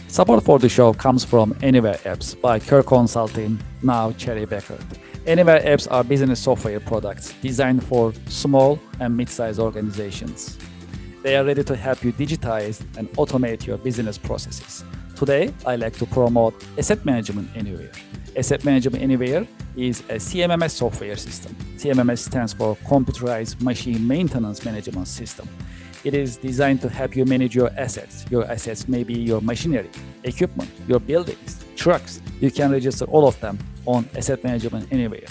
Support for the show comes from AnyWare Apps by Kerr Consulting, now Cherry Beckert. AnyWare Apps are business software products designed for small and mid-sized organizations. They are ready to help you digitize and automate your business processes. Today, I like to promote Asset Management Anywhere. Asset Management Anywhere is a CMMS software system. CMMS stands for Computerized Machine Maintenance Management System. It is designed to help you manage your assets. Your assets may be your machinery, equipment, your buildings, trucks. You can register all of them on Asset Management Anywhere.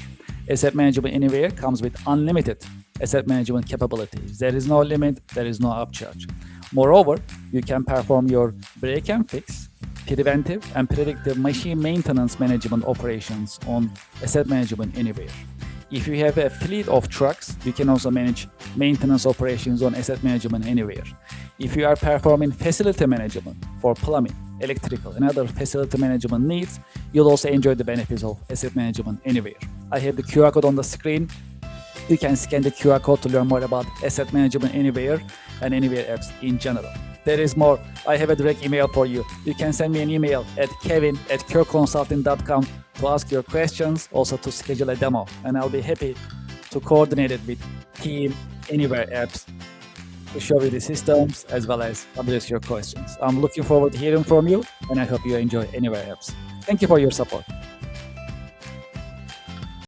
Asset Management Anywhere comes with unlimited asset management capabilities. There is no limit, there is no upcharge. Moreover, you can perform your break and fix, preventive and predictive machine maintenance management operations on Asset Management Anywhere. If you have a fleet of trucks, you can also manage maintenance operations on Asset Management Anywhere. If you are performing facility management for plumbing, electrical, and other facility management needs, you'll also enjoy the benefits of Asset Management Anywhere. I have the QR code on the screen. You can scan the QR code to learn more about Asset Management Anywhere and AnyWare Apps in general. There is more. I have a direct email for you. You can send me an email at kevin@kerrconsulting.com to ask your questions, also to schedule a demo. And I'll be happy to coordinate it with team AnyWare Apps to show you the systems as well as address your questions. I'm looking forward to hearing from you, and I hope you enjoy AnyWare Apps. Thank you for your support.